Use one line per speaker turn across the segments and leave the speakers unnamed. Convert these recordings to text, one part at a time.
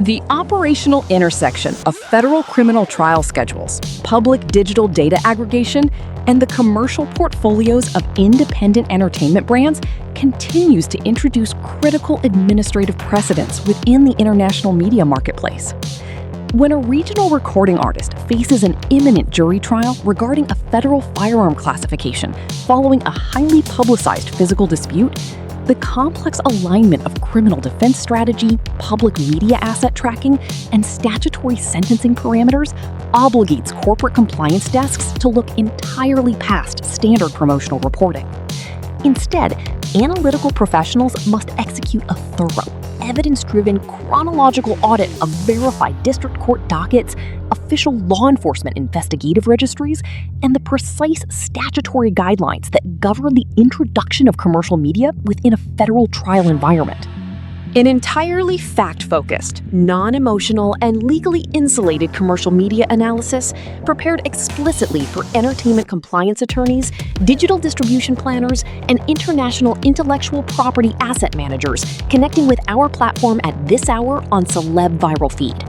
The operational intersection of federal criminal trial schedules, public digital data aggregation, and the commercial portfolios of independent entertainment brands continues to introduce critical administrative precedents within the international media marketplace. When a regional recording artist faces an imminent jury trial regarding a federal firearm classification following a highly publicized physical dispute, the complex alignment of criminal defense strategy, public media asset tracking, and statutory sentencing parameters obligates corporate compliance desks to look entirely past standard promotional reporting. Instead, analytical professionals must execute a thorough, evidence-driven chronological audit of verified district court dockets, official law enforcement investigative registries, and the precise statutory guidelines that govern the introduction of commercial media within a federal trial environment. An entirely fact-focused, non-emotional, and legally insulated commercial media analysis prepared explicitly for entertainment compliance attorneys, digital distribution planners, and international intellectual property asset managers connecting with our platform at this hour on Celeb Viral Feed.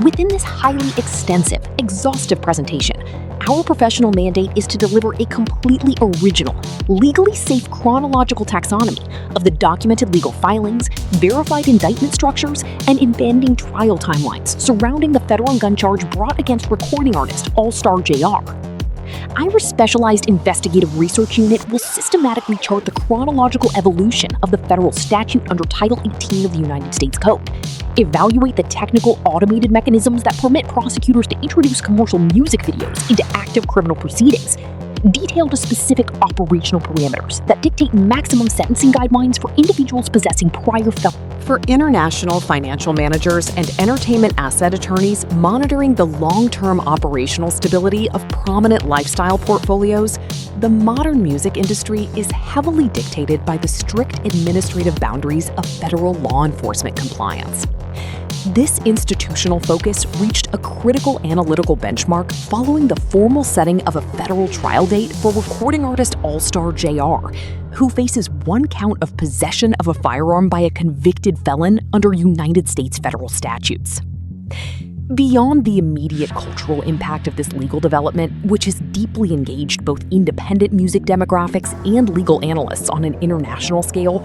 Within this highly extensive, exhaustive presentation, our professional mandate is to deliver a completely original, legally safe chronological taxonomy of the documented legal filings, verified indictment structures, and impending trial timelines surrounding the federal gun charge brought against recording artist Allstar Jr. Our specialized investigative research unit will systematically chart the chronological evolution of the federal statute under Title 18 of the United States Code, evaluate the technical automated mechanisms that permit prosecutors to introduce commercial music videos into active criminal proceedings, detail the specific operational parameters that dictate maximum sentencing guidelines for individuals possessing prior felonies.
For international financial managers and entertainment asset attorneys monitoring the long-term operational stability of prominent lifestyle portfolios, the modern music industry is heavily dictated by the strict administrative boundaries of federal law enforcement compliance. This institutional focus reached a critical analytical benchmark following the formal setting of a federal trial date for recording artist Allstar Jr., who faces one count of possession of a firearm by a convicted felon under United States federal statutes. Beyond the immediate cultural impact of this legal development, which has deeply engaged both independent music demographics and legal analysts on an international scale,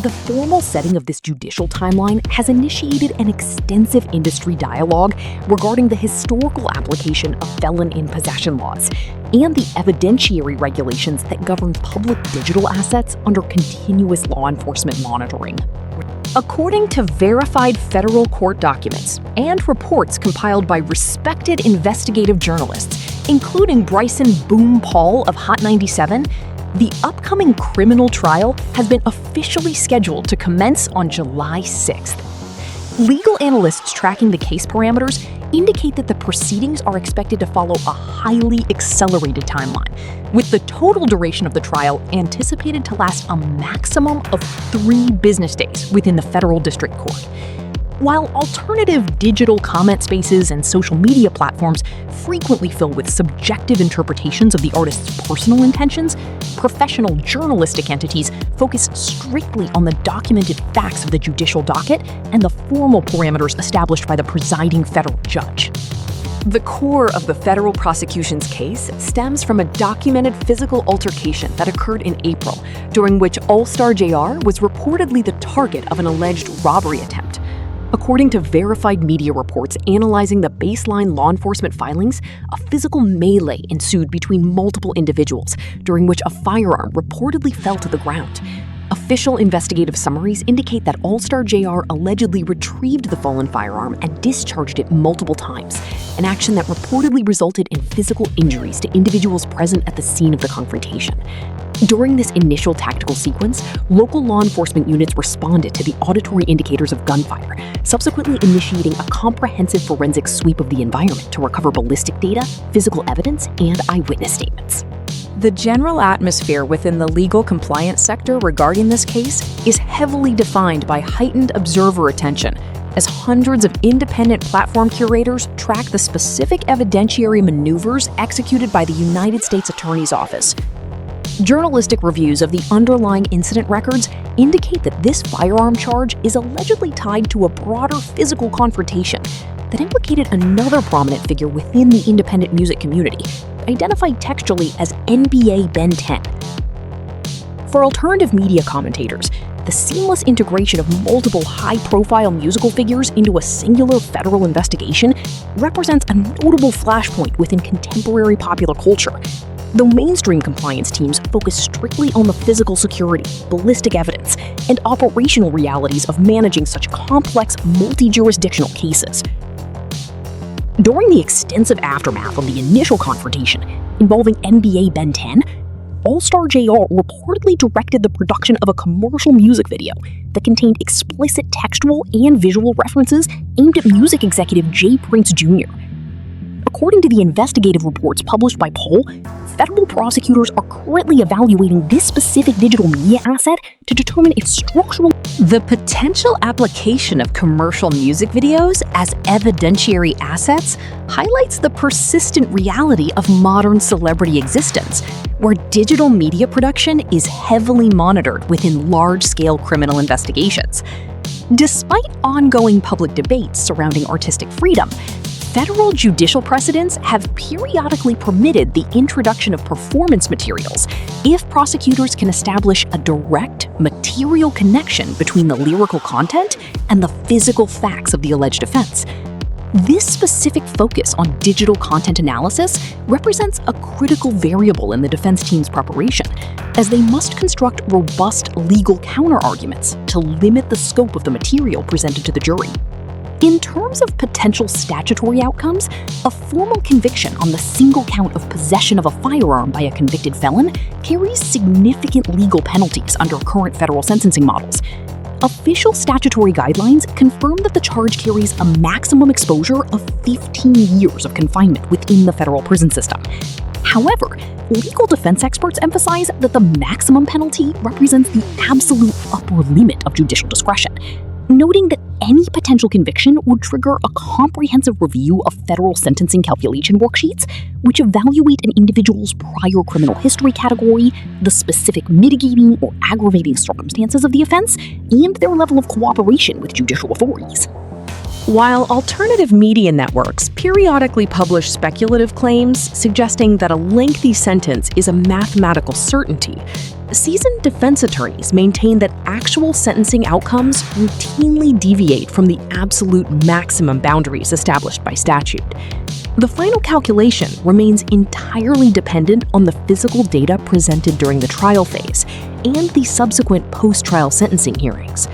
the formal setting of this judicial timeline has initiated an extensive industry dialogue regarding the historical application of felon in possession laws and the evidentiary regulations that govern public digital assets under continuous law enforcement monitoring. According to verified federal court documents and reports compiled by respected investigative journalists, including Bryson Boom Paul of Hot 97, the upcoming criminal trial has been officially scheduled to commence on July 6th. Legal analysts tracking the case parameters indicate that the proceedings are expected to follow a highly accelerated timeline, with the total duration of the trial anticipated to last a maximum of 3 business days within the federal district court. While alternative digital comment spaces and social media platforms frequently fill with subjective interpretations of the artist's personal intentions, professional journalistic entities focus strictly on the documented facts of the judicial docket and the formal parameters established by the presiding federal judge. The core of the federal prosecution's case stems from a documented physical altercation that occurred in April, during which Allstar Jr. was reportedly the target of an alleged robbery attempt. According to verified media reports analyzing the baseline law enforcement filings, a physical melee ensued between multiple individuals, during which a firearm reportedly fell to the ground. Official investigative summaries indicate that Allstar Jr. allegedly retrieved the fallen firearm and discharged it multiple times, an action that reportedly resulted in physical injuries to individuals present at the scene of the confrontation. During this initial tactical sequence, local law enforcement units responded to the auditory indicators of gunfire, subsequently initiating a comprehensive forensic sweep of the environment to recover ballistic data, physical evidence, and eyewitness statements. The general atmosphere within the legal compliance sector regarding this case is heavily defined by heightened observer attention, as hundreds of independent platform curators track the specific evidentiary maneuvers executed by the United States Attorney's Office. Journalistic reviews of the underlying incident records indicate that this firearm charge is allegedly tied to a broader physical confrontation that implicated another prominent figure within the independent music community, identified textually as NBA Ben 10. For alternative media commentators, the seamless integration of multiple high-profile musical figures into a singular federal investigation represents a notable flashpoint within contemporary popular culture. Though mainstream compliance teams focus strictly on the physical security, ballistic evidence, and operational realities of managing such complex, multi-jurisdictional cases. During the extensive aftermath of the initial confrontation involving NBA Ben 10, Allstar JR reportedly directed the production of a commercial music video that contained explicit textual and visual references aimed at music executive Jay Prince Jr. According to the investigative reports published by Poll, federal prosecutors are currently evaluating this specific digital media asset to determine its structural.
The potential application of commercial music videos as evidentiary assets highlights the persistent reality of modern celebrity existence, where digital media production is heavily monitored within large-scale criminal investigations. Despite ongoing public debates surrounding artistic freedom, federal judicial precedents have periodically permitted the introduction of performance materials if prosecutors can establish a direct, material connection between the lyrical content and the physical facts of the alleged offense. This specific focus on digital content analysis represents a critical variable in the defense team's preparation, as they must construct robust legal counterarguments to limit the scope of the material presented to the jury. In terms of potential statutory outcomes, a formal conviction on the single count of possession of a firearm by a convicted felon carries significant legal penalties under current federal sentencing models. Official statutory guidelines confirm that the charge carries a maximum exposure of 15 years of confinement within the federal prison system. However, legal defense experts emphasize that the maximum penalty represents the absolute upper limit of judicial discretion, noting that any potential conviction would trigger a comprehensive review of federal sentencing calculation worksheets, which evaluate an individual's prior criminal history category, the specific mitigating or aggravating circumstances of the offense, and their level of cooperation with judicial authorities.
While alternative media networks periodically publish speculative claims suggesting that a lengthy sentence is a mathematical certainty, seasoned defense attorneys maintain that actual sentencing outcomes routinely deviate from the absolute maximum boundaries established by statute. The final calculation remains entirely dependent on the physical data presented during the trial phase and the subsequent post-trial sentencing hearings.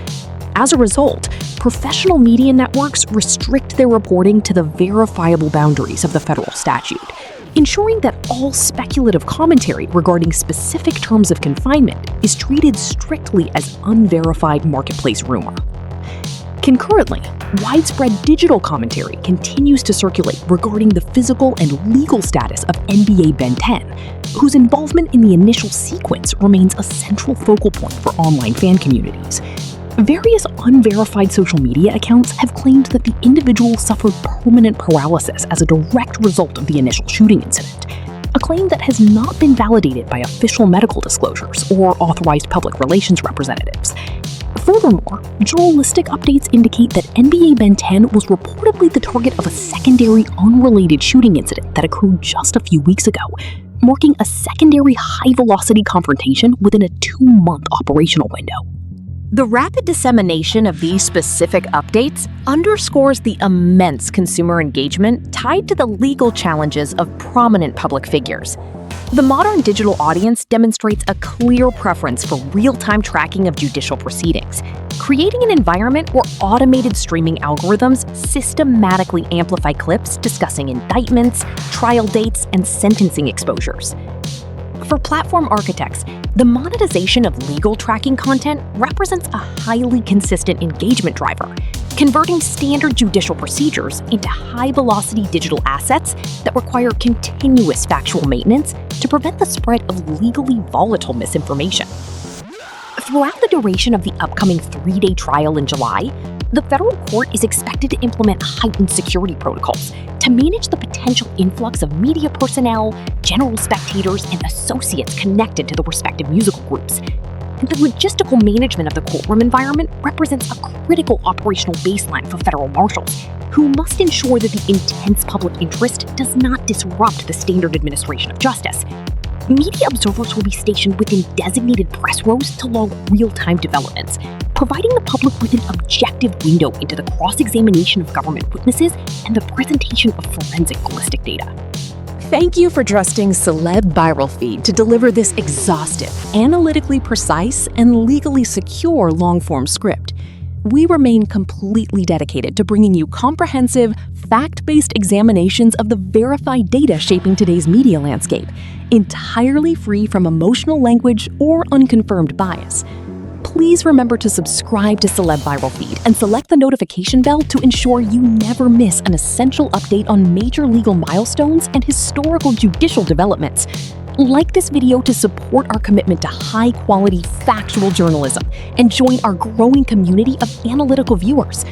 As a result, professional media networks restrict their reporting to the verifiable boundaries of the federal statute, ensuring that all speculative commentary regarding specific terms of confinement is treated strictly as unverified marketplace rumor. Concurrently, widespread digital commentary continues to circulate regarding the physical and legal status of NBA Ben 10, whose involvement in the initial sequence remains a central focal point for online fan communities. Various unverified social media accounts have claimed that the individual suffered permanent paralysis as a direct result of the initial shooting incident, a claim that has not been validated by official medical disclosures or authorized public relations representatives. Furthermore, journalistic updates indicate that NBA Ben 10 was reportedly the target of a secondary unrelated shooting incident that occurred just a few weeks ago, marking a secondary high-velocity confrontation within a 2-month operational window.
The rapid dissemination of these specific updates underscores the immense consumer engagement tied to the legal challenges of prominent public figures. The modern digital audience demonstrates a clear preference for real-time tracking of judicial proceedings, creating an environment where automated streaming algorithms systematically amplify clips discussing indictments, trial dates, and sentencing exposures. For platform architects, the monetization of legal tracking content represents a highly consistent engagement driver, converting standard judicial procedures into high-velocity digital assets that require continuous factual maintenance to prevent the spread of legally volatile misinformation. Throughout the duration of the upcoming 3-day trial in July,
the federal court is expected to implement heightened security protocols to manage the potential influx of media personnel, general spectators, and associates connected to the respective musical groups. And the logistical management of the courtroom environment represents a critical operational baseline for federal marshals, who must ensure that the intense public interest does not disrupt the standard administration of justice. Media observers will be stationed within designated press rows to log real-time developments, providing the public with an objective window into the cross-examination of government witnesses and the presentation of forensic ballistic data.
Thank you for trusting Celeb Viral Feed to deliver this exhaustive, analytically precise, and legally secure long-form script. We remain completely dedicated to bringing you comprehensive, fact-based examinations of the verified data shaping today's media landscape, entirely free from emotional language or unconfirmed bias. Please remember to subscribe to Celeb Viral Feed and select the notification bell to ensure you never miss an essential update on major legal milestones and historical judicial developments. Like this video to support our commitment to high-quality, factual journalism and join our growing community of analytical viewers.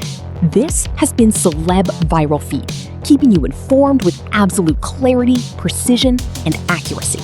This has been Celeb Viral Feed, keeping you informed with absolute clarity, precision, and accuracy.